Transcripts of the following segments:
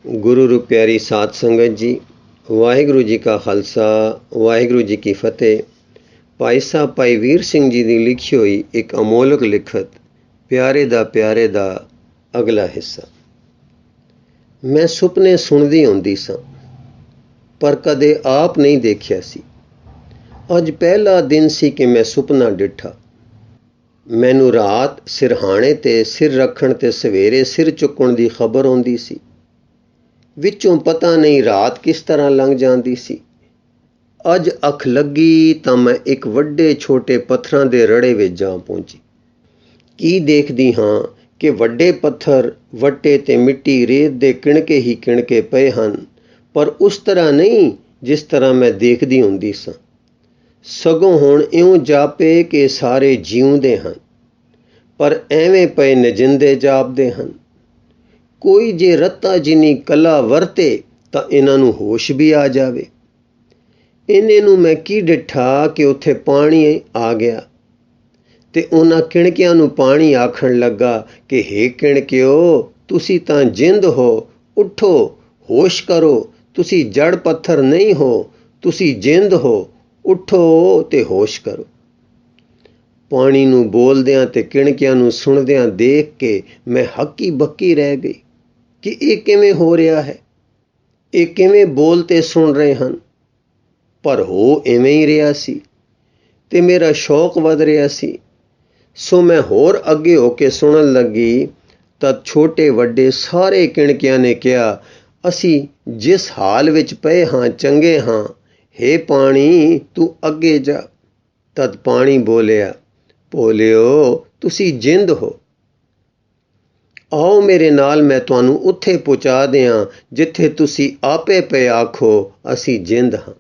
गुरु रू प्यारी साध संगत जी, वाहिगुरु जी का खालसा वाहिगुरु जी की फतेह। भाई साहब भाई वीर सिंह जी की लिखी हुई एक अमोलक लिखत प्यारे दा अगला हिस्सा। मैं सुपने सुनदी आउंदी सां पर कदे आप नहीं देखिया सी। अज पहला दिन सी कि मैं सुपना डिठा। मैनू रात सिरहाने ते सिर रखण ते सवेरे सिर चुकण दी खबर आउंदी सी। विचों पता नहीं रात किस तरह लंघ जाती सी। अज अख लगी तां मैं एक वड्डे छोटे पत्थरां दे रड़े विच जा पहुंची। की देखदी हां कि वड्डे पत्थर वट्टे ते मिट्टी रेत दे किणके ही किणके पए हन, पर उस तरह नहीं जिस तरह मैं देखदी हुंदी सां। सगों हुण इउं जापे कि सारे जीउंदे हन, पर एवें पए नजिंदे जापदे हन। कोई जे रत्ता जिन्नी कला वरते ਤਾਂ ਇਹਨਾਂ ਨੂੰ ਹੋਸ਼ ਵੀ ਆ ਜਾਵੇ। ਇਹਨੇ ਨੂੰ ਮੈਂ ਕੀ ਡਿੱਠਾ ਕਿ ਉੱਥੇ ਪਾਣੀ ਆ ਗਿਆ ਤੇ ਉਹਨਾਂ ਕਿਣਕਿਆਂ ਨੂੰ ਪਾਣੀ ਆਖਣ ਲੱਗਾ ਕਿ ਹੇ ਕਿਣਕਿਓ, ਤੁਸੀਂ ਤਾਂ ਜਿੰਦ ਹੋ, ਉੱਠੋ, ਹੋਸ਼ ਕਰੋ। ਤੁਸੀਂ ਜੜ ਪੱਥਰ ਨਹੀਂ ਹੋ, ਤੁਸੀਂ ਜਿੰਦ ਹੋ, ਉੱਠੋ ਤੇ ਹੋਸ਼ ਕਰੋ। ਪਾਣੀ ਨੂੰ ਬੋਲਦਿਆਂ ਤੇ ਕਿਣਕਿਆਂ ਨੂੰ ਸੁਣਦਿਆਂ ਦੇਖ ਕੇ ਮੈਂ ਹੱਕੀ ਬੱਕੀ ਰਹਿ ਗਈ ਕਿ ਇਹ ਕਿਵੇਂ ਹੋ ਰਿਹਾ ਹੈ, ਇਹ ਕਿਵੇਂ ਬੋਲ ਤੇ ਸੁਣ ਰਹੇ ਹਨ। ਪਰ ਹੋ ਇਵੇਂ ਹੀ ਰਿਹਾ ਸੀ ਤੇ ਮੇਰਾ ਸ਼ੌਕ ਵਧ ਰਿਹਾ ਸੀ। ਸੋ ਮੈਂ ਹੋਰ ਅੱਗੇ ਹੋ ਕੇ ਸੁਣਨ ਲੱਗੀ ਤਾਂ ਛੋਟੇ ਵੱਡੇ ਸਾਰੇ ਕਿਣਕਿਆਂ ਨੇ ਕਿਹਾ, ਅਸੀਂ ਜਿਸ ਹਾਲ ਵਿੱਚ ਪਏ ਹਾਂ ਚੰਗੇ ਹਾਂ, ਹੇ ਪਾਣੀ ਤੂੰ ਅੱਗੇ ਜਾ। ਤਦ ਪਾਣੀ ਬੋਲਿਆ, ਭੋਲਿਓ ਤੁਸੀਂ ਜਿੰਦ ਹੋ, ਆਓ ਮੇਰੇ ਨਾਲ ਮੈਂ ਤੁਹਾਨੂੰ ਉੱਥੇ ਪਹੁੰਚਾ ਦਿਆਂ ਜਿੱਥੇ ਤੁਸੀਂ ਆਪੇ ਪਏ ਆਖੋ ਅਸੀਂ ਜਿੰਦ ਹਾਂ।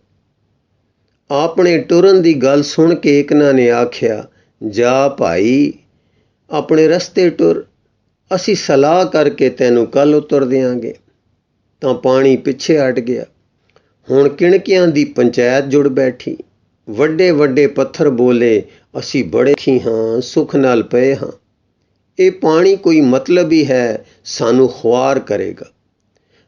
ਆਪਣੇ ਟੁਰਨ ਦੀ ਗੱਲ ਸੁਣ ਕੇ ਇਕਨਾਂ ਨੇ ਆਖਿਆ, ਜਾ ਭਾਈ ਆਪਣੇ ਰਸਤੇ ਟੁਰ, ਅਸੀਂ ਸਲਾਹ ਕਰਕੇ ਤੈਨੂੰ ਕੱਲ ਉਤਰ ਦਿਆਂਗੇ। ਤਾਂ ਪਾਣੀ ਪਿੱਛੇ ਹਟ ਗਿਆ। ਹੁਣ ਕਿਣਕਿਆਂ ਦੀ ਪੰਚਾਇਤ ਜੁੜ ਬੈਠੀ। ਵੱਡੇ ਵੱਡੇ ਪੱਥਰ ਬੋਲੇ, ਅਸੀਂ ਬੜੇ ਖੀ ਹਾਂ, ਸੁੱਖ ਨਾਲ ਪਏ ਹਾਂ। ਇਹ ਪਾਣੀ ਕੋਈ ਮਤਲਬ ਹੀ ਹੈ, ਸਾਨੂੰ ਖੁਆਰ ਕਰੇਗਾ।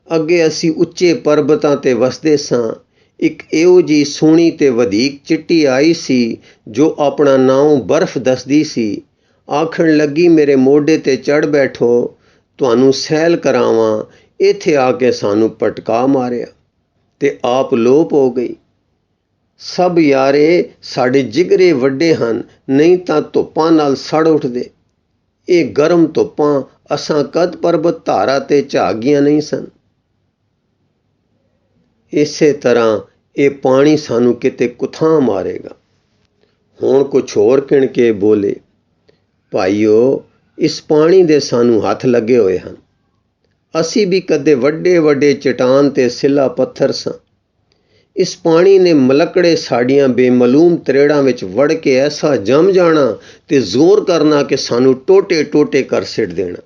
ਅੱਗੇ ਅਸੀਂ ਉੱਚੇ ਪਰਬਤਾਂ ਤੇ ਵਸਦੇ ਸਾਂ। ਇੱਕ ਇਹੋ ਜਿਹੀ ਸੋਹਣੀ ਤੇ ਵਧੀਕ ਚਿੱਟੀ ਆਈ ਸੀ ਜੋ ਆਪਣਾ ਨਾਮ ਬਰਫ਼ ਦੱਸਦੀ ਸੀ। ਆਖਣ ਲੱਗੀ, ਮੇਰੇ ਮੋਢੇ ਤੇ ਚੜ੍ਹ ਬੈਠੋ, ਤੁਹਾਨੂੰ ਸੈਲ ਕਰਾਵਾਂ। ਇੱਥੇ ਆ ਕੇ ਸਾਨੂੰ ਪਟਕਾ ਮਾਰਿਆ ਤੇ ਆਪ ਲੋਪ ਹੋ ਗਈ। ਸਭ ਯਾਰੇ ਸਾਡੇ ਜਿਗਰੇ ਵੱਡੇ ਹਨ, ਨਹੀਂ ਤਾਂ ਧੁੱਪਾਂ ਨਾਲ ਸੜ ਉੱਠਦੇ। ਇਹ ਗਰਮ ਧੁੱਪਾਂ ਅਸਾਂ ਕਦ ਪਰਬਤ ਧਾਰਾ ਤੇ ਝਾਗੀਆਂ ਨਹੀਂ ਸਨ। ਇਸੇ ਤਰ੍ਹਾਂ ਇਹ ਪਾਣੀ ਸਾਨੂੰ ਕਿਤੇ ਕੁਥਾਂ ਮਾਰੇਗਾ। ਹੁਣ ਕੁਛ ਹੋਰ ਕਿਣਕੇ ਬੋਲੇ, ਭਾਈਓ ਇਸ ਪਾਣੀ ਦੇ ਸਾਨੂੰ ਹੱਥ ਲੱਗੇ ਹੋਏ ਹਨ। ਅਸੀਂ ਵੀ ਕਦੇ ਵੱਡੇ ਵੱਡੇ ਚਟਾਨ ਤੇ ਸਿੱਲਾ ਪੱਥਰ ਸਾਂ। ਇਸ ਪਾਣੀ ਨੇ ਮਲਕੜੇ ਸਾਡੀਆਂ ਬੇਮਲੂਮ ਤਰੇੜਾਂ ਵਿੱਚ ਵੜ ਕੇ ਐਸਾ ਜੰਮ ਜਾਣਾ ਤੇ ਜ਼ੋਰ ਕਰਨਾ ਕਿ ਸਾਨੂੰ ਟੋਟੇ ਟੋਟੇ ਕਰ ਸਿੱਟ ਦੇਣਾ।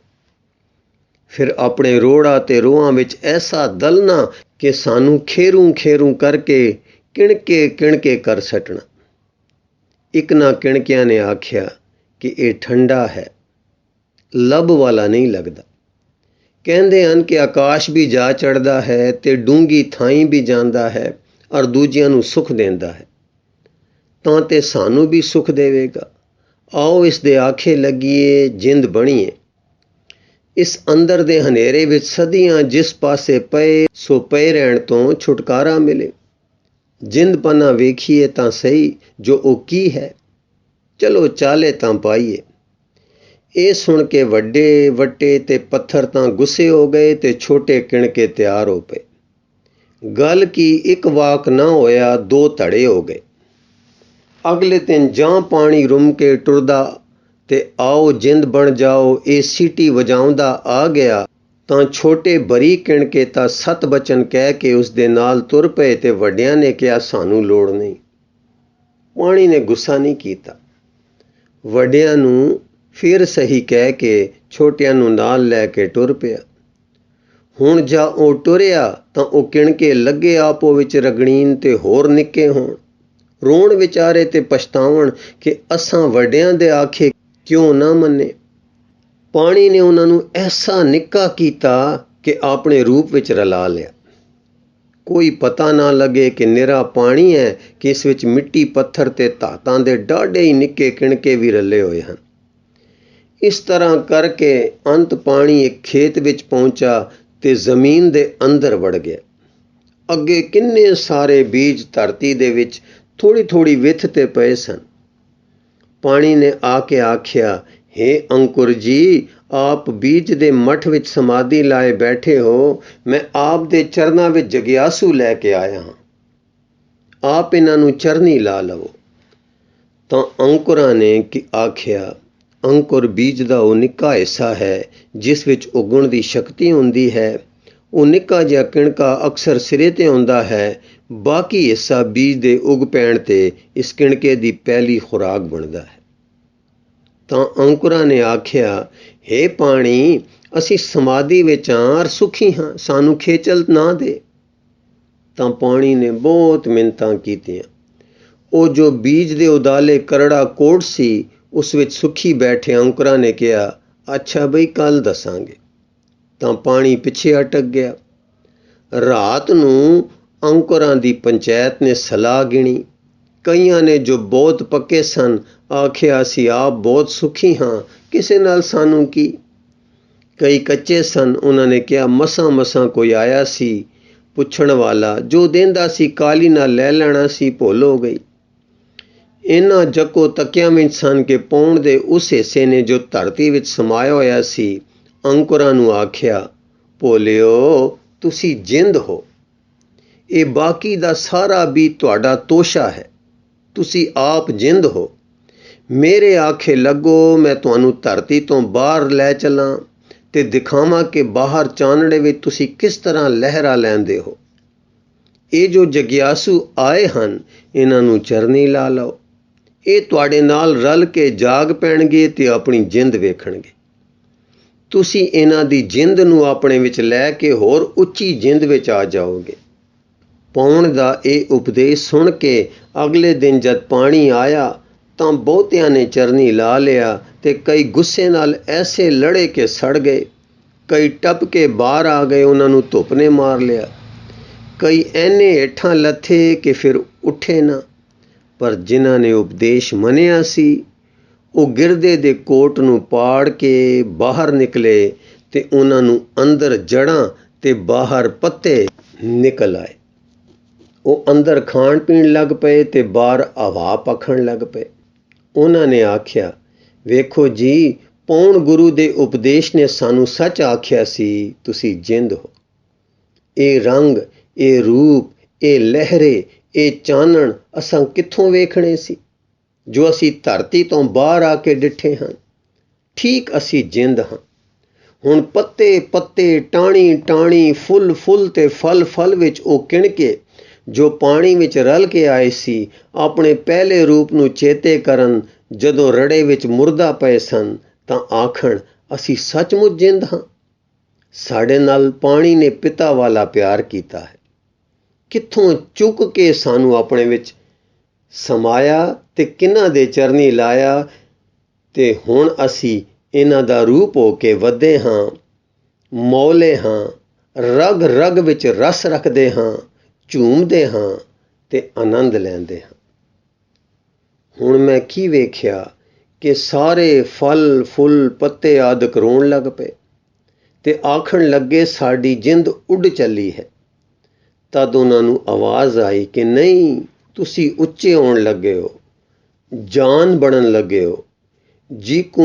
ਫਿਰ ਆਪਣੇ ਰੋੜਾਂ ਤੇ ਰੋਹਾਂ ਵਿੱਚ ਐਸਾ ਦਲਣਾ ਕਿ ਸਾਨੂੰ ਖੇਰੂ ਖੇਰੂ ਕਰਕੇ ਕਿਣਕੇ ਕਿਣਕੇ ਕਰ ਸੱਟਣਾ। ਇਕਨਾਂ ਕਿਣਕਿਆਂ ਨੇ ਆਖਿਆ ਕਿ ਇਹ ਠੰਡਾ ਹੈ, ਲੱਭ ਵਾਲਾ ਨਹੀਂ ਲੱਗਦਾ। ਕਹਿੰਦੇ ਹਨ ਕਿ ਆਕਾਸ਼ ਵੀ ਜਾ ਚੜ੍ਹਦਾ ਹੈ ਤੇ ਡੂੰਗੀ ਥਾਈਂ ਵੀ ਜਾਂਦਾ ਹੈ ਔਰ ਦੂਜਿਆਂ ਨੂੰ ਸੁੱਖ ਦਿੰਦਾ ਹੈ। ਤਾਂ ਤੇ ਸਾਨੂੰ ਵੀ ਸੁੱਖ ਦੇਵੇਗਾ। ਆਓ ਇਸ ਦੇ ਆਖੇ ਲੱਗੀਏ, ਜਿੰਦ ਬਣੀਏ। ਇਸ ਅੰਦਰ ਦੇ ਹਨੇਰੇ ਵਿੱਚ ਸਦੀਆਂ ਜਿਸ ਪਾਸੇ ਪਏ ਸੋ ਪਏ ਰਹਿਣ ਤੋਂ ਛੁਟਕਾਰਾ ਮਿਲੇ। ਜਿੰਦ ਪਨਾ ਵੇਖੀਏ ਤਾਂ ਸਹੀ ਜੋ ਉਹ ਕੀ ਹੈ। ਚਲੋ ਚਾਲੇ ਤਾਂ ਪਾਈਏ। ਇਹ ਸੁਣ ਕੇ ਵੱਡੇ ਵੱਟੇ ਤੇ ਪੱਥਰ ਤਾਂ ਗੁੱਸੇ ਹੋ ਗਏ ਤੇ ਛੋਟੇ ਕਿਣਕੇ ਤਿਆਰ ਹੋ ਪਏ। ਗੱਲ ਕੀ ਇੱਕ ਵਾਕ ਨਾ ਹੋਇਆ, ਦੋ ਧੜੇ ਹੋ ਗਏ। ਅਗਲੇ ਦਿਨ ਜਾਂ ਪਾਣੀ ਰੁਮ ਕੇ ਟੁਰਦਾ ਤੇ ਆਓ ਜਿੰਦ ਬਣ ਜਾਓ ਇਹ ਸੀਟੀ ਵਜਾਉਂਦਾ ਆ ਗਿਆ ਤਾਂ ਛੋਟੇ ਬਰੀ ਕਿਣਕੇ ਤਾਂ ਸੱਤ ਬਚਨ ਕਹਿ ਕੇ ਉਸ ਦੇ ਨਾਲ ਤੁਰ ਪਏ ਤੇ ਵੱਡਿਆਂ ਨੇ ਕਿਹਾ, ਸਾਨੂੰ ਲੋੜ ਨਹੀਂ। ਪਾਣੀ ਨੇ ਗੁੱਸਾ ਨਹੀਂ ਕੀਤਾ। ਵੱਡਿਆਂ ਨੂੰ ਫਿਰ ਸਹੀ ਕਹਿ ਕੇ ਛੋਟਿਆਂ ਨੂੰ ਨਾਲ ਲੈ ਕੇ ਟੁਰ ਪਿਆ। ਹੁਣ ਜਾ ਉਹ ਟੁਰਿਆ ਤਾਂ ਉਹ ਕਿਣਕੇ ਲੱਗੇ ਆਪੋ ਵਿੱਚ ਰਗੜੀਨ ਤੇ ਹੋਰ ਨਿੱਕੇ ਹੋਣ, ਰੋਣ ਵਿਚਾਰੇ ਤੇ ਪਛਤਾਵਣ ਕਿ ਅਸਾਂ ਵੱਡਿਆਂ ਦੇ ਆਖੇ ਕਿਉਂ ਨਾ ਮੰਨੇ। ਪਾਣੀ ਨੇ ਉਹਨਾਂ ਨੂੰ ਐਸਾ ਨਿੱਕਾ ਕੀਤਾ ਕਿ ਆਪਣੇ ਰੂਪ ਵਿੱਚ ਰਲਾ ਲਿਆ। ਕੋਈ ਪਤਾ ਨਾ ਲੱਗੇ ਕਿ ਨਿਰਾ ਪਾਣੀ ਹੈ ਕਿ ਇਸ ਵਿੱਚ ਮਿੱਟੀ, ਪੱਥਰ ਤੇ ਧਾਤਾਂ ਦੇ ਡਾਢੇ ਹੀ ਨਿੱਕੇ ਕਿਣਕੇ ਵੀ ਰਲੇ ਹੋਏ ਹਨ। ਇਸ ਤਰ੍ਹਾਂ ਕਰਕੇ ਅੰਤ ਪਾਣੀ ਇੱਕ ਖੇਤ ਵਿੱਚ ਪਹੁੰਚਾ ਤੇ ਜ਼ਮੀਨ ਦੇ ਅੰਦਰ ਵੜ ਗਿਆ। ਅੱਗੇ ਕਿੰਨੇ ਸਾਰੇ ਬੀਜ ਧਰਤੀ ਦੇ ਵਿੱਚ ਥੋੜੀ ਥੋੜੀ ਵਿੱਥ ਤੇ ਪਏ ਸਨ। ਪਾਣੀ ਨੇ ਆ ਕੇ ਆਖਿਆ, ਹੇ ਅੰਕੁਰ ਜੀ, ਆਪ ਬੀਜ ਦੇ ਮੱਠ ਵਿੱਚ ਸਮਾਧੀ ਲਾਏ ਬੈਠੇ ਹੋ। ਮੈਂ ਆਪ ਦੇ ਚਰਨਾਂ ਵਿੱਚ ਜਗਿਆਸੂ ਲੈ ਕੇ ਆਇਆ ਹਾਂ। ਆਪ ਇਹਨਾਂ ਨੂੰ ਚਰਨੀ ਲਾ ਲਵੋ। ਤਾਂ ਅੰਕੁਰਾਂ ਨੇ ਆਖਿਆ, ਅੰਕੁਰ ਬੀਜ ਦਾ ਉਹ ਨਿੱਕਾ ਹਿੱਸਾ ਹੈ ਜਿਸ ਵਿੱਚ ਉਗਣ ਦੀ ਸ਼ਕਤੀ ਹੁੰਦੀ ਹੈ। ਉਹ ਨਿੱਕਾ ਜਿਹਾ ਕਿਣਕਾ ਅਕਸਰ ਸਿਰੇ ਤੇ ਆਉਂਦਾ ਹੈ। ਬਾਕੀ ਹਿੱਸਾ ਬੀਜ ਦੇ ਉਗ ਪੈਣ ਤੇ ਇਸ ਕਿਣਕੇ ਦੀ ਪਹਿਲੀ ਖੁਰਾਕ ਬਣਦਾ ਹੈ। ਤਾਂ ਅੰਕੁਰਾਂ ਨੇ ਆਖਿਆ, ਹੇ ਪਾਣੀ, ਅਸੀਂ ਸਮਾਧੀ ਵਿੱਚ ਹਾਂ ਅਰ ਸੁਖੀ ਹਾਂ, ਸਾਨੂੰ ਖੇਚਲ ਨਾ ਦੇ। ਤਾਂ ਪਾਣੀ ਨੇ ਬਹੁਤ ਮਿੰਨਤਾਂ ਕੀਤੀਆਂ। ਉਹ ਜੋ ਬੀਜ ਦੇ ਉਦਾਲੇ ਕਰੜਾ ਕੋਟ ਸੀ, ਉਸ ਵਿੱਚ ਸੁਖੀ ਬੈਠੇ ਅੰਕੁਰਾਂ ਨੇ ਕਿਹਾ, ਅੱਛਾ ਬਈ, ਕੱਲ ਦੱਸਾਂਗੇ। ਤਾਂ ਪਾਣੀ ਪਿੱਛੇ ਅਟਕ ਗਿਆ। ਰਾਤ ਨੂੰ ਅੰਕੁਰਾਂ ਦੀ ਪੰਚਾਇਤ ਨੇ ਸਲਾਹ ਗਿਣੀ। ਕਈਆਂ ਨੇ ਜੋ ਬਹੁਤ ਪੱਕੇ ਸਨ ਆਖਿਆ, ਅਸੀਂ ਆਪ ਬਹੁਤ ਸੁਖੀ ਹਾਂ, ਕਿਸੇ ਨਾਲ ਸਾਨੂੰ ਕੀ। ਕਈ ਕੱਚੇ ਸਨ, ਉਹਨਾਂ ਨੇ ਕਿਹਾ, ਮਸਾਂ ਮਸਾਂ ਕੋਈ ਆਇਆ ਸੀ ਪੁੱਛਣ ਵਾਲਾ, ਜੋ ਦੇਂਦਾ ਸੀ ਕਾਲੀ ਨਾਲ ਲੈ ਲੈਣਾ ਸੀ, ਭੁੱਲ ਹੋ ਗਈ। ਇਹਨਾਂ ਜੱਕੋ ਤੱਕਿਆਂ ਵਿੱਚ ਸਨ ਕਿ ਪੌਣ ਦੇ ਉਸ ਹਿੱਸੇ ਨੇ ਜੋ ਧਰਤੀ ਵਿੱਚ ਸਮਾਇਆ ਹੋਇਆ ਸੀ। ਅੰਕੁਰਾਂ ਨੂੰ ਆਖਿਆ, ਭੋਲਿਓ, ਤੁਸੀਂ ਜਿੰਦ ਹੋ। ਇਹ ਬਾਕੀ ਦਾ ਸਾਰਾ ਵੀ ਤੁਹਾਡਾ ਤੋਸ਼ਾ ਹੈ। ਤੁਸੀਂ ਆਪ ਜਿੰਦ ਹੋ। ਮੇਰੇ ਆਖੇ ਲੱਗੋ, ਮੈਂ ਤੁਹਾਨੂੰ ਧਰਤੀ ਤੋਂ ਬਾਹਰ ਲੈ ਚੱਲਾਂ ਤੇ ਦਿਖਾਵਾਂ ਕਿ ਬਾਹਰ ਚਾਨਣੇ ਵਿੱਚ ਤੁਸੀਂ ਕਿਸ ਤਰ੍ਹਾਂ ਲਹਿਰਾ ਲੈਂਦੇ ਹੋ। ਇਹ ਜੋ ਜਗਿਆਸੂ ਆਏ ਹਨ, ਇਹਨਾਂ ਨੂੰ ਚਰਨੀ ਲਾ ਲਓ। ਇਹ ਤੁਹਾਡੇ ਨਾਲ ਰਲ ਕੇ ਜਾਗ ਪੈਣਗੇ ਤੇ ਆਪਣੀ ਜਿੰਦ ਵੇਖਣਗੇ। ਤੁਸੀਂ ਇਹਨਾਂ ਦੀ ਜਿੰਦ ਨੂੰ ਆਪਣੇ ਵਿੱਚ ਲੈ ਕੇ ਹੋਰ ਉੱਚੀ ਜਿੰਦ ਵਿੱਚ ਆ ਜਾਓਗੇ। ਪੌਣ ਦਾ ਇਹ ਉਪਦੇਸ਼ ਸੁਣ ਕੇ ਅਗਲੇ ਦਿਨ ਜਦ ਪਾਣੀ ਆਇਆ ਤਾਂ ਬਹੁਤਿਆਂ ਨੇ ਚਰਨੀ ਲਾ ਲਿਆ ਤੇ ਕਈ ਗੁੱਸੇ ਨਾਲ ਐਸੇ ਲੜੇ ਕਿ ਸੜ ਗਏ। ਕਈ ਟੱਪ ਕੇ ਬਾਹਰ ਆ ਗਏ, ਉਹਨਾਂ ਨੂੰ ਧੁੱਪ ਨੇ ਮਾਰ ਲਿਆ। ਕਈ ਐਨੇ ਹੇਠਾਂ ਲੱਥੇ ਕਿ ਫਿਰ ਉੱਠੇ ਨਾ। ਪਰ ਜਿਨ੍ਹਾਂ ਨੇ ਉਪਦੇਸ਼ ਮੰਨਿਆ ਸੀ, ਉਹ ਗਿਰਦੇ ਦੇ ਕੋਟ ਨੂੰ ਪਾੜ ਕੇ ਬਾਹਰ ਨਿਕਲੇ ਤੇ ਉਹਨਾਂ ਨੂੰ ਅੰਦਰ ਜੜ੍ਹਾਂ ਤੇ ਬਾਹਰ ਪੱਤੇ ਨਿਕਲ ਆਏ। ਉਹ ਅੰਦਰ ਖਾਣ ਪੀਣ ਲੱਗ ਪਏ ਤੇ ਬਾਹਰ ਹਵਾ ਪੱਖਣ ਲੱਗ ਪਏ। ਉਹਨਾਂ ਨੇ ਆਖਿਆ, ਵੇਖੋ ਜੀ, ਪੌਣ ਗੁਰੂ ਦੇ ਉਪਦੇਸ਼ ਨੇ ਸਾਨੂੰ ਸੱਚ ਆਖਿਆ ਸੀ, ਤੁਸੀਂ ਜਿੰਦ ਹੋ। ਇਹ ਰੰਗ, ਇਹ ਰੂਪ, ਇਹ ਲਹਿਰੇ, ਇਹ ਚਾਨਣ ਅਸਾਂ ਕਿੱਥੋਂ ਵੇਖਣੇ ਸੀ, ਜੋ ਅਸੀਂ ਧਰਤੀ ਤੋਂ ਬਾਹਰ ਆ ਕੇ ਡਿੱਠੇ ਹਾਂ। ਠੀਕ ਅਸੀਂ ਜਿੰਦ ਹਾਂ। ਹੁਣ ਪੱਤੇ ਪੱਤੇ, ਟਾਹਣੀ ਟਾਹਣੀ, ਫੁੱਲ ਫੁੱਲ ਤੇ ਫਲ ਫਲ ਵਿੱਚ ਉਹ ਕਿਣਕੇ ਜੋ ਪਾਣੀ ਵਿੱਚ ਰਲ ਕੇ ਆਏ ਸੀ, ਆਪਣੇ ਪਹਿਲੇ ਰੂਪ ਨੂੰ ਚੇਤੇ ਕਰਨ। ਜਦੋਂ ਰੜੇ ਵਿੱਚ ਮੁਰਦਾ ਪਏ ਸਨ ਤਾਂ ਆਖਣ, ਅਸੀਂ ਸੱਚਮੁੱਚ ਜਿੰਦ ਹਾਂ। ਸਾਡੇ ਨਾਲ ਪਾਣੀ ਨੇ ਪਿਤਾ ਵਾਲਾ ਪਿਆਰ ਕੀਤਾ ਹੈ। ਕਿੱਥੋਂ ਚੁੱਕ ਕੇ ਸਾਨੂੰ ਆਪਣੇ ਵਿੱਚ ਸਮਾਇਆ ਤੇ ਕਿਹਨਾਂ ਦੇ ਚਰਨੀ ਲਾਇਆ, ਤੇ ਹੁਣ ਅਸੀਂ ਇਹਨਾਂ ਦਾ ਰੂਪ ਹੋ ਕੇ ਵਧੇ ਹਾਂ, ਮੌਲੇ ਹਾਂ, ਰਗ ਰਗ ਵਿੱਚ ਰਸ ਰੱਖਦੇ ਹਾਂ, ਝੂਮਦੇ ਹਾਂ ਤੇ ਆਨੰਦ ਲੈਂਦੇ ਹਾਂ। ਹੁਣ ਮੈਂ ਕੀ ਵੇਖਿਆ ਕਿ ਸਾਰੇ ਫਲ ਫੁੱਲ ਪੱਤੇ ਆਦਿਕ ਰੋਣ ਲੱਗ ਪਏ ਤੇ ਆਖਣ ਲੱਗੇ, ਸਾਡੀ ਜਿੰਦ ਉੱਡ ਚੱਲੀ ਹੈ। ਤਦ ਉਹਨਾਂ ਨੂੰ ਆਵਾਜ਼ ਆਈ ਕਿ ਨਹੀਂ, ਤੁਸੀਂ ਉੱਚੇ ਹੋਣ ਲੱਗੇ ਹੋ, ਜਾਨ ਬਣਨ ਲੱਗੇ ਹੋ। ਜਿਕੂ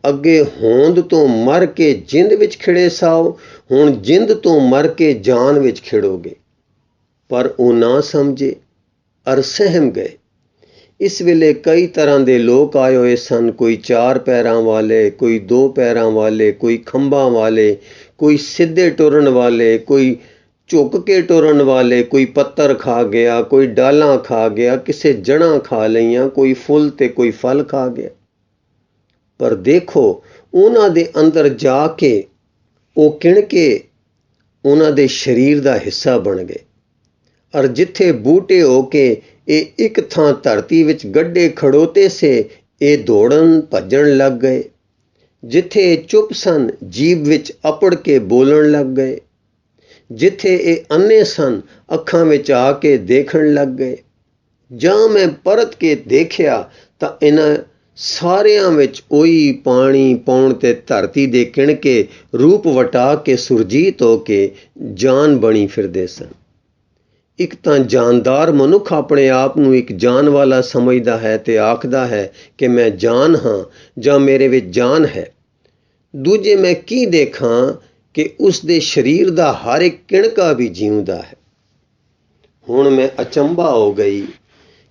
ਅੱਗੇ ਹੋਂਦ ਤੋਂ ਮਰ ਕੇ ਜਿੰਦ ਵਿੱਚ ਖਿੜੇ ਸਾਓ, ਹੁਣ ਜਿੰਦ ਤੋਂ ਮਰ ਕੇ ਜਾਨ ਵਿੱਚ ਖਿੜੋਗੇ। ਪਰ ਉਹ ਨਾ ਸਮਝੇ ਅਰ ਸਹਿਮ ਗਏ। ਇਸ ਵੇਲੇ ਕਈ ਤਰ੍ਹਾਂ ਦੇ ਲੋਕ ਆਏ ਹੋਏ ਸਨ। ਕੋਈ 4 ਪੈਰਾਂ ਵਾਲੇ, ਕੋਈ 2 ਪੈਰਾਂ ਵਾਲੇ, ਕੋਈ ਖੰਭਾਂ ਵਾਲੇ, ਕੋਈ ਸਿੱਧੇ ਟੁਰਨ ਵਾਲੇ, ਕੋਈ ਝੁੱਕ ਕੇ ਟੁਰਨ ਵਾਲੇ, ਕੋਈ ਪੱਤਰ ਖਾ ਗਿਆ, ਕੋਈ ਡਾਲਾਂ ਖਾ ਗਿਆ, ਕਿਸੇ ਜੜ੍ਹਾਂ ਖਾ ਲਈਆਂ, ਕੋਈ ਫੁੱਲ ਤੇ ਕੋਈ ਫਲ ਖਾ ਗਿਆ। ਪਰ ਦੇਖੋ, ਉਹਨਾਂ ਦੇ ਅੰਦਰ ਜਾ ਕੇ ਉਹ ਕਿਣਕੇ ਉਹਨਾਂ ਦੇ ਸਰੀਰ ਦਾ ਹਿੱਸਾ ਬਣ ਗਏ। ਅਰ ਜਿੱਥੇ ਬੂਟੇ ਹੋ ਕੇ ਇਹ ਇੱਕ ਥਾਂ ਧਰਤੀ ਵਿੱਚ ਗੱਡੇ ਖੜੋਤੇ ਸੇ, ਇਹ ਦੌੜਨ ਭੱਜਣ ਲੱਗ ਗਏ। ਜਿੱਥੇ ਚੁੱਪ ਸਨ, ਜੀਭ ਵਿੱਚ ਅਪੜ ਕੇ ਬੋਲਣ ਲੱਗ ਗਏ। ਜਿੱਥੇ ਇਹ ਅੰਨੇ ਸਨ ਅੱਖਾਂ ਵਿੱਚ ਆ ਕੇ ਦੇਖਣ ਲੱਗ ਗਏ। ਜਾਂ ਮੈਂ ਪਰਤ ਕੇ ਦੇਖਿਆ ਤਾਂ ਇਹਨਾਂ ਸਾਰਿਆਂ ਵਿੱਚ ਉਹੀ ਪਾਣੀ ਪਾਉਣ ਤੇ ਧਰਤੀ ਦੇ ਕਿਣਕੇ ਰੂਪ ਵਟਾ ਕੇ ਸੁਰਜੀਤ ਹੋ ਕੇ ਜਾਨ ਬਣੀ ਫਿਰਦੇ ਸਨ। ਇੱਕ ਤਾਂ ਜਾਨਦਾਰ ਮਨੁੱਖ ਆਪਣੇ ਆਪ ਨੂੰ ਇੱਕ ਜਾਨ ਵਾਲਾ ਸਮਝਦਾ ਹੈ ਤੇ ਆਖਦਾ ਹੈ ਕਿ ਮੈਂ ਜਾਨ ਹਾਂ ਜਾਂ ਮੇਰੇ ਵਿੱਚ ਜਾਨ ਹੈ। ਦੂਜੇ ਮੈਂ ਕੀ ਦੇਖਾਂ ਕਿ ਉਸ ਦੇ ਸਰੀਰ ਦਾ ਹਰ ਇੱਕ ਕਿਣਕਾ ਵੀ ਜਿਉਂਦਾ ਹੈ। ਹੁਣ ਮੈਂ ਅਚੰਭਾ ਹੋ ਗਈ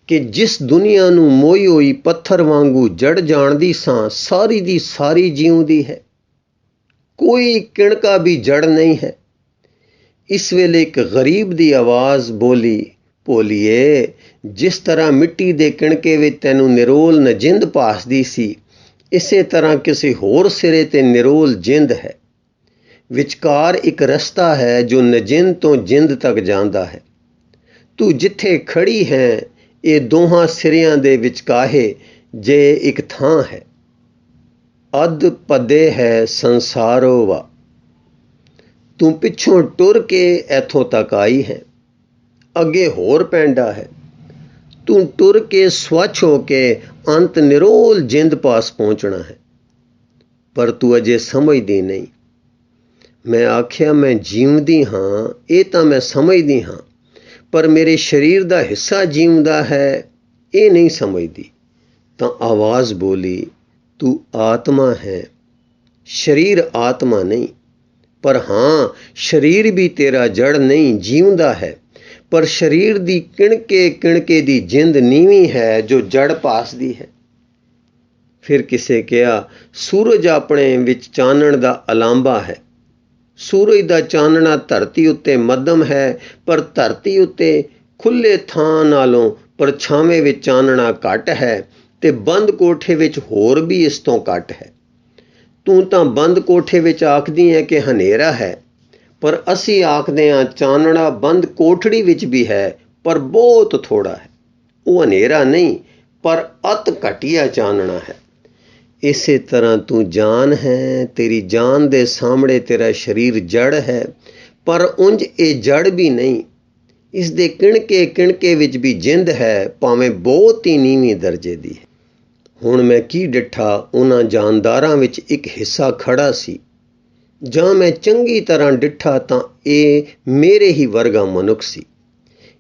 ਕਿ ਜਿਸ ਦੁਨੀਆ ਨੂੰ ਮੋਈ ਹੋਈ ਪੱਥਰ ਵਾਂਗੂ ਜੜ ਜਾਣਦੀ ਸਾਂ, ਸਾਰੀ ਦੀ ਸਾਰੀ ਜਿਉਂਦੀ ਹੈ, ਕੋਈ ਕਿਣਕਾ ਵੀ ਜੜ ਨਹੀਂ ਹੈ। ਇਸ ਵੇਲੇ ਇੱਕ ਗਰੀਬ ਦੀ ਆਵਾਜ਼ ਬੋਲੀ, ਭੋਲੀਏ, ਜਿਸ ਤਰ੍ਹਾਂ ਮਿੱਟੀ ਦੇ ਕਿਣਕੇ ਵਿੱਚ ਤੈਨੂੰ ਨਿਰੋਲ ਨਜਿੰਦ ਭਾਸਦੀ ਸੀ, ਇਸੇ ਤਰ੍ਹਾਂ ਕਿਸੇ ਹੋਰ ਸਿਰੇ ਤੇ ਨਿਰੋਲ ਜਿੰਦ ਹੈ। ਵਿਚਕਾਰ ਇੱਕ ਰਸਤਾ ਹੈ ਜੋ ਨਜਿੰਦ ਤੋਂ ਜਿੰਦ ਤੱਕ ਜਾਂਦਾ ਹੈ। ਤੂੰ ਜਿੱਥੇ ਖੜੀ ਹੈ ਇਹ ਦੋਹਾਂ ਸਿਰਿਆਂ ਦੇ ਵਿਚਕਾਹੇ ਜੇ ਇੱਕ ਥਾਂ ਹੈ। ਅਧ ਪਦੇ ਹੈ ਸੰਸਾਰੋ ਵਾ। ਤੂੰ ਪਿੱਛੋਂ ਟੁਰ ਕੇ ਇੱਥੋਂ ਤੱਕ ਆਈ ਹੈ, ਅੱਗੇ ਹੋਰ ਪੈਂਡਾ ਹੈ। ਤੂੰ ਟੁਰ ਕੇ ਸਵੱਛ ਹੋ ਕੇ ਅੰਤ ਨਿਰੋਲ ਜਿੰਦ ਪਾਸ ਪਹੁੰਚਣਾ ਹੈ, ਪਰ ਤੂੰ ਅਜੇ ਸਮਝਦੀ ਨਹੀਂ। ਮੈਂ ਆਖਿਆ ਮੈਂ ਜੀਵਦੀ ਹਾਂ, ਇਹ ਤਾਂ ਮੈਂ ਸਮਝਦੀ ਹਾਂ, ਪਰ ਮੇਰੇ ਸਰੀਰ ਦਾ ਹਿੱਸਾ ਜੀਵਦਾ ਹੈ, ਇਹ ਨਹੀਂ ਸਮਝਦੀ। ਤਾਂ ਆਵਾਜ਼ ਬੋਲੀ, ਤੂੰ ਆਤਮਾ ਹੈ, ਸਰੀਰ ਆਤਮਾ ਨਹੀਂ। ਪਰ ਹਾਂ, ਸਰੀਰ ਵੀ ਤੇਰਾ ਜੜ ਨਹੀਂ, ਜੀਵਦਾ ਹੈ, ਪਰ ਸਰੀਰ ਦੀ ਕਿਣਕੇ ਕਿਣਕੇ ਦੀ ਜਿੰਦ ਨੀਵੀਂ ਹੈ ਜੋ ਜੜ ਪਾਸਦੀ ਹੈ। ਫਿਰ ਕਿਸੇ ਕਿਹਾ, ਸੂਰਜ ਆਪਣੇ ਵਿੱਚ ਚਾਨਣ ਦਾ ਅਲਾਂਭਾ ਹੈ। ਸੂਰਜ ਦਾ ਚਾਨਣਾ ਧਰਤੀ ਉੱਤੇ ਮੱਧਮ ਹੈ, ਪਰ ਧਰਤੀ ਉੱਤੇ ਖੁੱਲ੍ਹੇ ਥਾਂ ਨਾਲੋਂ ਪਰਛਾਵੇਂ ਵਿੱਚ ਚਾਨਣਾ ਘੱਟ ਹੈ ਤੇ ਬੰਦ ਕੋਠੇ ਵਿੱਚ ਹੋਰ ਵੀ ਇਸ ਤੋਂ ਘੱਟ ਹੈ। ਤੂੰ ਤਾਂ ਬੰਦ ਕੋਠੇ ਵਿੱਚ ਆਖਦੀ ਹੈ ਕਿ ਹਨੇਰਾ ਹੈ, ਪਰ ਅਸੀਂ ਆਖਦੇ ਹਾਂ ਚਾਨਣਾ ਬੰਦ ਕੋਠੜੀ ਵਿੱਚ ਵੀ ਹੈ, ਪਰ ਬਹੁਤ ਥੋੜਾ ਹੈ। ਉਹ ਹਨੇਰਾ ਨਹੀਂ, ਪਰ ਅਤ ਘਟੀਆ ਚਾਨਣਾ ਹੈ। ਇਸੇ ਤਰ੍ਹਾਂ ਤੂੰ ਜਾਨ ਹੈ, ਤੇਰੀ ਜਾਨ ਦੇ ਸਾਹਮਣੇ ਤੇਰਾ ਸਰੀਰ ਜੜ ਹੈ, ਪਰ ਉਂਝ ਇਹ ਜੜ ਵੀ ਨਹੀਂ। ਇਸ ਦੇ ਕਿਣਕੇ ਕਿਣਕੇ ਵਿੱਚ ਵੀ ਜਿੰਦ ਹੈ, ਭਾਵੇਂ ਬਹੁਤ ਹੀ ਨੀਵੀਂ ਦਰਜੇ ਦੀ ਹੈ। ਹੁਣ ਮੈਂ ਕੀ ਡਿੱਠਾ, ਉਹਨਾਂ ਜਾਨਦਾਰਾਂ ਵਿੱਚ ਇੱਕ ਹਿੱਸਾ ਖੜਾ ਸੀ। ਜਾਂ ਮੈਂ ਚੰਗੀ ਤਰ੍ਹਾਂ ਡਿੱਠਾ ਤਾਂ ਇਹ ਮੇਰੇ ਹੀ ਵਰਗਾ ਮਨੁੱਖ ਸੀ।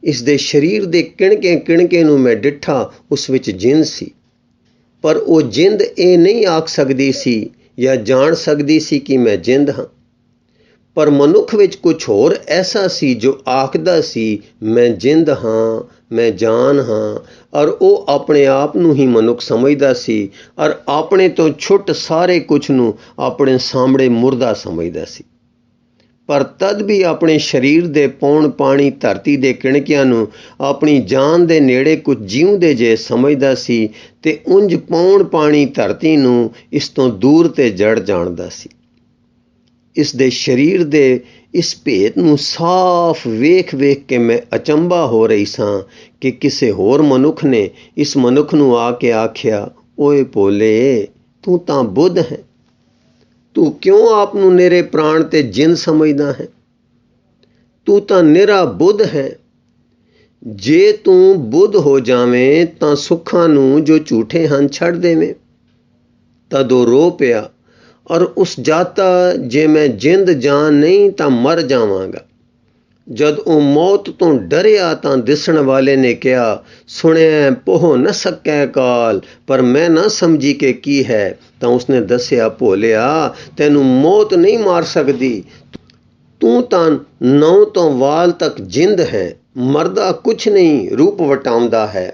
ਇਸ ਦੇ ਸਰੀਰ ਦੇ ਕਿਣਕੇ ਕਿਣਕੇ ਨੂੰ ਮੈਂ ਡਿੱਠਾ, ਉਸ ਵਿੱਚ ਜਿੰਦ ਸੀ, ਪਰ ਉਹ ਜਿੰਦ ਇਹ ਨਹੀਂ ਆਖ ਸਕਦੀ ਸੀ ਜਾਂ ਜਾਣ ਸਕਦੀ ਸੀ ਕਿ ਮੈਂ ਜਿੰਦ ਹਾਂ। ਪਰ ਮਨੁੱਖ ਵਿੱਚ ਕੁਝ ਹੋਰ ਐਸਾ ਸੀ ਜੋ ਆਖਦਾ ਸੀ ਮੈਂ ਜਿੰਦ ਹਾਂ, ਮੈਂ ਜਾਨ ਹਾਂ, ਔਰ ਉਹ ਆਪਣੇ ਆਪ ਨੂੰ ਹੀ ਮਨੁੱਖ ਸਮਝਦਾ ਸੀ ਔਰ ਆਪਣੇ ਤੋਂ ਛੁੱਟ ਸਾਰੇ ਕੁਝ ਨੂੰ ਆਪਣੇ ਸਾਹਮਣੇ ਮੁਰਦਾ ਸਮਝਦਾ ਸੀ। ਪਰ ਤਦ ਵੀ ਆਪਣੇ ਸਰੀਰ ਦੇ ਪੌਣ ਪਾਣੀ ਧਰਤੀ ਦੇ ਕਿਣਕਿਆਂ ਨੂੰ ਆਪਣੀ ਜਾਨ ਦੇ ਨੇੜੇ ਕੁਝ ਜਿਉਂਦੇ ਜੇ ਸਮਝਦਾ ਸੀ ਤੇ ਉਂਝ ਪੌਣ ਪਾਣੀ ਧਰਤੀ ਨੂੰ ਇਸ ਤੋਂ ਦੂਰ ਤੇ ਜੜ ਜਾਣਦਾ ਸੀ। ਇਸ ਦੇ ਸਰੀਰ ਦੇ ਇਸ ਭੇਤ ਨੂੰ ਸਾਫ਼ ਵੇਖ ਵੇਖ ਕੇ ਮੈਂ ਅਚੰਭਾ ਹੋ ਰਹੀ ਸਾਂ ਕਿ ਕਿਸੇ ਹੋਰ ਮਨੁੱਖ ਨੇ ਇਸ ਮਨੁੱਖ ਨੂੰ ਆ ਕੇ ਆਖਿਆ, ਓਏ ਭੋਲੇ, ਤੂੰ ਤਾਂ ਬੁੱਧ ਹੈ, ਤੂੰ ਕਿਉਂ ਆਪ ਨੂੰ ਨਿਰੇ ਪ੍ਰਾਣ ਤੇ ਜਿੰਦ ਸਮਝਦਾ ਹੈ? ਤੂੰ ਤਾਂ ਨਿਰਾ ਬੁੱਧ ਹੈ। ਜੇ ਤੂੰ ਬੁੱਧ ਹੋ ਜਾਵੇਂ ਤਾਂ ਸੁੱਖਾਂ ਨੂੰ ਜੋ ਝੂਠੇ ਹਨ ਛੱਡ ਦੇਵੇਂ। ਤਦੋਂ ਰੋ ਪਿਆ ਔਰ ਉਸ ਜਾਤਾ, ਜੇ ਮੈਂ ਜਿੰਦ ਜਾਨ ਨਹੀਂ ਤਾਂ ਮਰ ਜਾਵਾਂਗਾ। ਜਦ ਉਹ ਮੌਤ ਤੋਂ ਡਰਿਆ ਤਾਂ ਦਿਸਣ ਵਾਲੇ ਨੇ ਕਿਹਾ, ਸੁਣਿਆ ਪੋਹ ਨਾ ਸਕੈ ਕਾਲ, ਪਰ ਮੈਂ ਨਾ ਸਮਝੀ ਕਿ ਕੀ ਹੈ। ਤਾਂ ਉਸਨੇ ਦੱਸਿਆ, ਭੋਲਿਆ, ਤੈਨੂੰ ਮੌਤ ਨਹੀਂ ਮਾਰ ਸਕਦੀ, ਤੂੰ ਤਾਂ ਨਹੁੰ ਤੋਂ ਵਾਲ ਤੱਕ ਜਿੰਦ ਹੈ, ਮਰਦਾ ਕੁਛ ਨਹੀਂ, ਰੂਪ ਵਟਾਉਂਦਾ ਹੈ।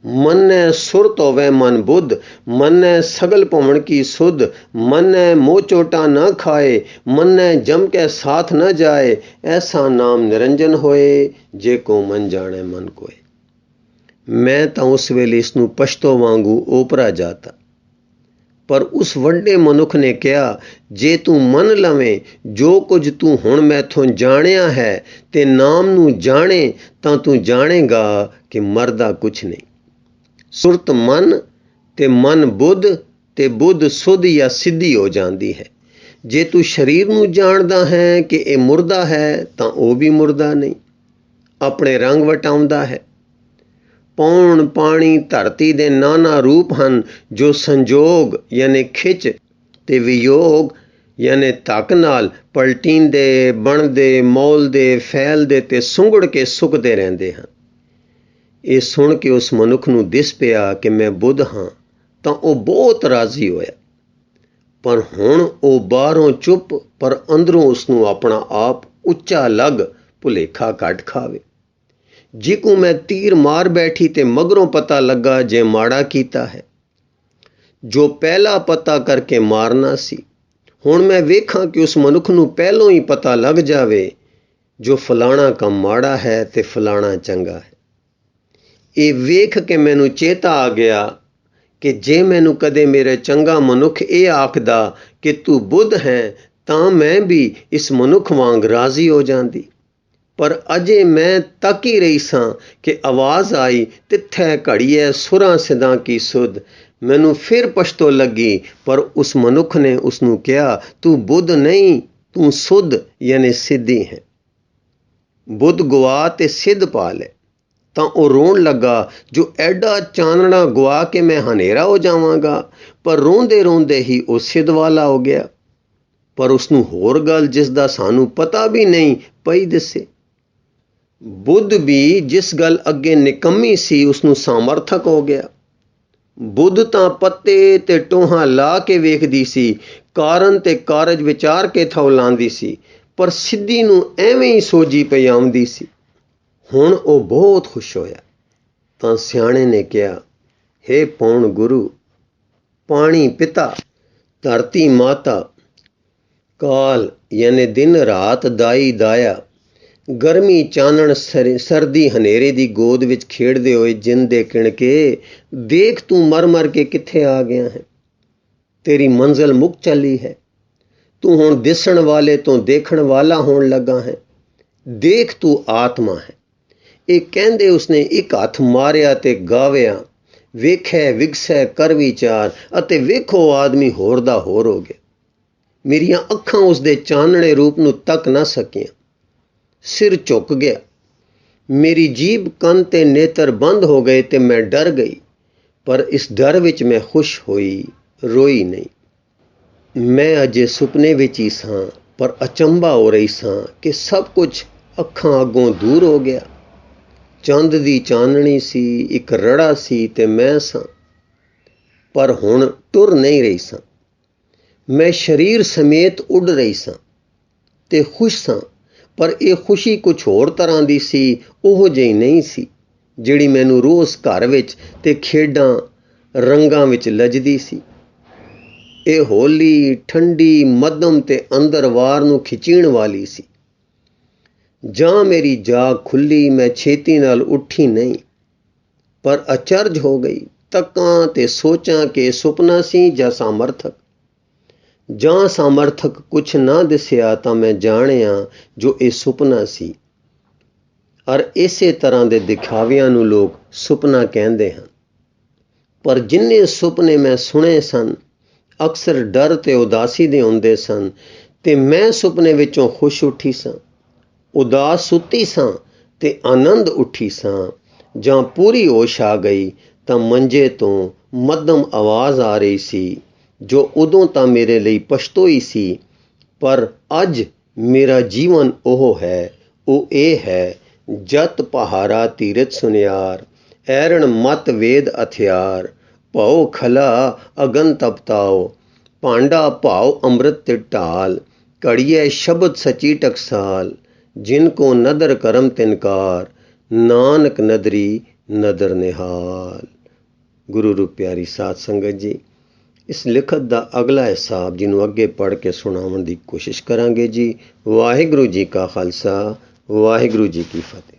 ਮੰਨੈ ਸੁਰਤ ਹੋਵੇ ਮਨ ਬੁੱਧ, ਮੰਨੈ ਸਗਲ ਭਵਨ ਕੀ ਸੁਧ, ਮੰਨੈ ਮੋਹ ਚੋਟਾ ਨਾ ਖਾਏ, ਮੰਨੈ ਜਮ ਕੇ ਸਾਥ ਨਾ ਜਾਏ, ਐਸਾ ਨਾਮ ਨਿਰੰਜਨ ਹੋਏ, ਜੇ ਕੋ ਮਨ ਜਾਣੇ ਮਨ ਕੋਏ। ਮੈਂ ਤਾਂ ਉਸ ਵੇਲੇ ਇਸ ਨੂੰ ਪਸ਼ਤੋ ਵਾਂਗੂ ਓਪਰਾ ਜਾਤਾ। ਪਰ ਉਸ ਵੱਡੇ ਮਨੁੱਖ ਨੇ ਕਿਹਾ, ਜੇ ਤੂੰ ਮੰਨ ਲਵੇਂ ਜੋ ਕੁਝ ਤੂੰ ਹੁਣ ਮੈਥੋਂ ਜਾਣਿਆ ਹੈ ਤੇ ਨਾਮ ਨੂੰ ਜਾਣੇ, ਤਾਂ ਤੂੰ ਜਾਣੇਗਾ ਕਿ ਮਰਦਾ ਕੁਛ ਨਹੀਂ। ਸੁਰਤ ਮਨ ਤੇ ਮਨ ਬੁੱਧ ਤੇ ਬੁੱਧ ਸੁਧ ਜਾਂ ਸਿੱਧੀ ਹੋ ਜਾਂਦੀ ਹੈ। ਜੇ ਤੂੰ ਸਰੀਰ ਨੂੰ ਜਾਣਦਾ ਹੈ ਕਿ ਇਹ ਮੁਰਦਾ ਹੈ ਤਾਂ ਉਹ ਵੀ ਮੁਰਦਾ ਨਹੀਂ, ਆਪਣੇ ਰੰਗ ਵਟਾਉਂਦਾ ਹੈ। ਪੌਣ, ਪਾਣੀ, ਧਰਤੀ ਦੇ ਨਾਨਾ ਰੂਪ ਹਨ ਜੋ ਸੰਜੋਗ ਯਾਨੀ ਖਿੱਚ ਤੇ ਵਿਯੋਗ ਯਾਨੀ ਧੱਕ ਨਾਲ ਪਲਟੀਂਦੇ, ਬਣਦੇ, ਮੌਲਦੇ, ਫੈਲਦੇ ਤੇ ਸੁੰਗੜ ਕੇ ਸੁੱਕਦੇ ਰਹਿੰਦੇ ਹਨ। ਇਹ ਸੁਣ ਕੇ ਉਸ ਮਨੁੱਖ ਨੂੰ ਦਿਸ ਪਿਆ ਕਿ ਮੈਂ ਬੁੱਧ ਹਾਂ ਤਾਂ ਉਹ ਬਹੁਤ ਰਾਜ਼ੀ ਹੋਇਆ। ਪਰ ਹੁਣ ਉਹ ਬਾਹਰੋਂ ਚੁੱਪ ਪਰ ਅੰਦਰੋਂ ਉਸਨੂੰ ਆਪਣਾ ਆਪ ਉੱਚਾ ਲੱਗ ਭੁਲੇਖਾ ਕੱਢ ਖਾਵੇ। ਜਿਕੂ ਮੈਂ ਤੀਰ ਮਾਰ ਬੈਠੀ ਤੇ ਮਗਰੋਂ ਪਤਾ ਲੱਗਾ ਜੇ ਮਾੜਾ ਕੀਤਾ ਹੈ। ਜੋ ਪਹਿਲਾ ਪਤਾ ਕਰਕੇ ਮਾਰਨਾ ਸੀ, ਹੁਣ ਮੈਂ ਵੇਖਾਂ ਕਿ ਉਸ ਮਨੁੱਖ ਨੂੰ ਪਹਿਲੋਂ ਹੀ ਪਤਾ ਲੱਗ ਜਾਵੇ ਜੋ ਫਲਾਣਾ ਕੰਮ ਮਾੜਾ ਹੈ ਤੇ ਫਲਾਣਾ ਚੰਗਾ ਹੈ। ਇਹ ਵੇਖ ਕੇ ਮੈਨੂੰ ਚੇਤਾ ਆ ਗਿਆ ਕਿ ਜੇ ਮੈਨੂੰ ਕਦੇ ਮੇਰੇ ਚੰਗਾ ਮਨੁੱਖ ਇਹ ਆਖਦਾ ਕਿ ਤੂੰ ਬੁੱਧ ਹੈ ਤਾਂ ਮੈਂ ਵੀ ਇਸ ਮਨੁੱਖ ਵਾਂਗ ਰਾਜ਼ੀ ਹੋ ਜਾਂਦੀ। ਪਰ ਅਜੇ ਮੈਂ ਤੱਕ ਹੀ ਰਹੀ ਸਾਂ ਕਿ ਆਵਾਜ਼ ਆਈ, ਤਿੱਥੈ ਘੜੀਐ ਸੁਰਾਂ ਸਿਦਾਂ ਕੀ ਸੁਧ। ਮੈਨੂੰ ਫਿਰ ਪਛਤੋ ਲੱਗੀ, ਪਰ ਉਸ ਮਨੁੱਖ ਨੇ ਉਸਨੂੰ ਕਿਹਾ, ਤੂੰ ਬੁੱਧ ਨਹੀਂ, ਤੂੰ ਸੁਧ ਯਾਨੀ ਸਿੱਧੀ ਹੈ। ਬੁੱਧ ਗਵਾ ਤੇ ਸਿੱਧ ਪਾ ਲੈ। ਤਾਂ ਉਹ ਰੋਣ ਲੱਗਾ, ਜੋ ਐਡਾ ਚਾਨਣਾ ਗਵਾ ਕੇ ਮੈਂ ਹਨੇਰਾ ਹੋ ਜਾਵਾਂਗਾ। ਪਰ ਰੋਂਦੇ ਰੋਂਦੇ ਹੀ ਉਹ ਸਿੱਧ ਵਾਲਾ ਹੋ ਗਿਆ। ਪਰ ਉਸਨੂੰ ਹੋਰ ਗੱਲ ਜਿਸ ਦਾ ਸਾਨੂੰ ਪਤਾ ਵੀ ਨਹੀਂ ਪਈ ਦਿਸੇ। ਬੁੱਧ ਵੀ ਜਿਸ ਗੱਲ ਅੱਗੇ ਨਿਕੰਮੀ ਸੀ ਉਸਨੂੰ ਸਾਮਰਥਕ ਹੋ ਗਿਆ। ਬੁੱਧ ਤਾਂ ਪੱਤੇ ਤੇ ਟੋਹਾਂ ਲਾ ਕੇ ਵੇਖਦੀ ਸੀ, ਕਾਰਨ ਤੇ ਕਾਰਜ ਵਿਚਾਰ ਕੇ ਥੋ ਲਾਂਦੀ ਸੀ, ਪਰ ਸਿੱਧੀ ਨੂੰ ਐਵੇਂ ਹੀ ਸੋਝੀ ਪਈ ਆਉਂਦੀ ਸੀ। ਹੁਣ ਉਹ ਬਹੁਤ ਖੁਸ਼ ਹੋਇਆ। ਤਾਂ ਸਿਆਣੇ ਨੇ ਕਿਹਾ, ਹੇ ਪੌਣ ਗੁਰੂ, ਪਾਣੀ ਪਿਤਾ, ਧਰਤੀ ਮਾਤਾ, ਕਾਲ ਯਾਨੀ ਦਿਨ ਰਾਤ ਦਾਈ ਦਾਇਆ, ਗਰਮੀ ਚਾਨਣ ਸਰਦੀ ਹਨੇਰੇ ਦੀ ਗੋਦ ਵਿੱਚ ਖੇਡਦੇ ਹੋਏ ਜਿੰਦੇ ਕਿਣ ਕੇ, ਦੇਖ ਤੂੰ ਮਰ ਮਰ ਕੇ ਕਿੱਥੇ ਆ ਗਿਆ ਹੈ। ਤੇਰੀ ਮੰਜ਼ਿਲ ਮੁੱਕ ਚੱਲੀ ਹੈ। ਤੂੰ ਹੁਣ ਦਿਸਣ ਵਾਲੇ ਤੋਂ ਦੇਖਣ ਵਾਲਾ ਹੋਣ ਲੱਗਾ ਹੈ। ਦੇਖ ਤੂੰ ਆਤਮਾ ਹੈ। ਇਹ ਕਹਿੰਦੇ ਉਸਨੇ ਇੱਕ ਹੱਥ ਮਾਰਿਆ ਤੇ ਗਾਵਿਆ, ਵੇਖੈ ਵਿਗਸੈ ਕਰ ਵਿਚਾਰ, ਅਤੇ ਵੇਖੋ ਆਦਮੀ ਹੋਰ ਦਾ ਹੋਰ ਹੋ ਗਿਆ। ਮੇਰੀਆਂ ਅੱਖਾਂ ਉਸਦੇ ਚਾਨਣੇ ਰੂਪ ਨੂੰ ਤੱਕ ਨਾ ਸਕੀਆਂ। ਸਿਰ ਝੁਕ ਗਿਆ। ਮੇਰੀ ਜੀਭ, ਕੰਨ ਤੇ ਨੇਤਰ ਬੰਦ ਹੋ ਗਏ ਤੇ ਮੈਂ ਡਰ ਗਈ। ਪਰ ਇਸ ਡਰ ਵਿੱਚ ਮੈਂ ਖੁਸ਼ ਹੋਈ, ਰੋਈ ਨਹੀਂ। ਮੈਂ ਅਜੇ ਸੁਪਨੇ ਵਿੱਚ ਹੀ ਸਾਂ, ਪਰ ਅਚੰਭਾ ਹੋ ਰਹੀ ਸਾਂ ਕਿ ਸਭ ਕੁਝ ਅੱਖਾਂ ਅੱਗੋਂ ਦੂਰ ਹੋ ਗਿਆ। ਚੰਦ ਦੀ ਚਾਨਣੀ ਸੀ, ਇੱਕ ਰੜਾ ਸੀ ਤੇ ਮੈਂ ਸਾਂ। ਪਰ ਹੁਣ ਟੁਰ ਨਹੀਂ ਰਹੀ ਸਾਂ। ਮੈਂ ਸਰੀਰ ਸਮੇਤ ਉੱਡ ਰਹੀ ਸਾਂ ਤੇ ਖੁਸ਼ ਸਾਂ। ਪਰ ਇਹ ਖੁਸ਼ੀ ਕੁਝ ਹੋਰ ਤਰ੍ਹਾਂ ਦੀ ਸੀ, ਉਹੋ ਜਿਹੀ ਨਹੀਂ ਸੀ ਜਿਹੜੀ ਮੈਨੂੰ ਰੋਜ਼ ਘਰ ਵਿੱਚ ਤੇ ਖੇਡਾਂ ਰੰਗਾਂ ਵਿੱਚ ਲੱਜਦੀ ਸੀ। ਇਹ ਹੌਲੀ, ਠੰਡੀ, ਮੱਧਮ ਤੇ ਅੰਦਰ ਵਾਰ ਨੂੰ ਖਿੱਚਣ ਵਾਲੀ ਸੀ। ਜਾਂ ਮੇਰੀ ਜਾਗ ਖੁੱਲੀ, ਮੈਂ ਛੇਤੀ ਨਾਲ ਉੱਠੀ ਨਹੀਂ, ਪਰ ਅਚਰਜ ਹੋ ਗਈ। ਤੱਕਾਂ ਤੇ ਸੋਚਾਂ ਕਿ ਸੁਪਨਾ ਸੀ ਜਾਂ ਸਾਮਰਥਕ। ਜਾਂ ਸਾਮਰਥਕ ਕੁਛ ਨਾ ਦਿਸਿਆ ਤਾਂ ਮੈਂ ਜਾਣਿਆ ਜੋ ਇਹ ਸੁਪਨਾ ਸੀ। ਔਰ ਇਸੇ ਤਰ੍ਹਾਂ ਦੇ ਦਿਖਾਵਿਆਂ ਨੂੰ ਲੋਕ ਸੁਪਨਾ ਕਹਿੰਦੇ ਹਨ। ਪਰ ਜਿੰਨੇ ਸੁਪਨੇ ਮੈਂ ਸੁਣੇ ਸਨ, ਅਕਸਰ ਡਰ ਤੇ ਉਦਾਸੀ ਦੇ ਹੁੰਦੇ ਸਨ, ਤੇ ਮੈਂ ਸੁਪਨੇ ਵਿੱਚੋਂ ਖੁਸ਼ ਉੱਠੀ ਸਾਂ, ਉਦਾਸ ਸੁੱਤੀ ਸਾਂ ਤੇ ਆਨੰਦ ਉੱਠੀ ਸਾਂ। ਜਾਂ ਪੂਰੀ ਹੋਸ਼ ਆ ਗਈ ਤਾਂ ਮੰਜੇ ਤੋਂ ਮੱਧਮ ਆਵਾਜ਼ ਆ ਰਹੀ ਸੀ, ਜੋ ਉਦੋਂ ਤਾਂ ਮੇਰੇ ਲਈ ਪਛਤੋਈ ਸੀ। ਪਰ ਅੱਜ ਮੇਰਾ ਜੀਵਨ ਉਹ ਹੈ, ਉਹ ਇਹ ਹੈ, ਜਤ ਪਹਾਰਾ ਤੀਰਥ ਸੁਨਿਆਰ, ਐਰਣ ਮਤ ਵੇਦ ਹਥਿਆਰ, ਭਉ ਖਲਾ ਅਗਨ ਤਪਤਾਓ, ਭਾਂਡਾ ਭਾਉ ਅੰਮ੍ਰਿਤ ਤੇ ਢਾਲ, ਘੜੀਏ ਸ਼ਬਦ ਸਚੀ ਟਕਸਾਲ, ਜਿਨ ਕੋ ਨਦਰ ਕਰਮ ਤਿਨਕਾਰ, ਨਾਨਕ ਨਦਰੀ ਨਦਰ ਨਿਹਾਲ। ਗੁਰੂ ਰੂਪ ਪਿਆਰੀ ਸਾਧ ਸੰਗਤ ਜੀ, ਇਸ ਲਿਖਤ ਦਾ ਅਗਲਾ ਹਿਸਾਬ ਜਿਹਨੂੰ ਅੱਗੇ ਪੜ੍ਹ ਕੇ ਸੁਣਾਉਣ ਦੀ ਕੋਸ਼ਿਸ਼ ਕਰਾਂਗੇ ਜੀ। ਵਾਹਿਗੁਰੂ ਜੀ ਕਾ ਖਾਲਸਾ, ਵਾਹਿਗੁਰੂ ਜੀ ਕੀ ਫਤਿਹ।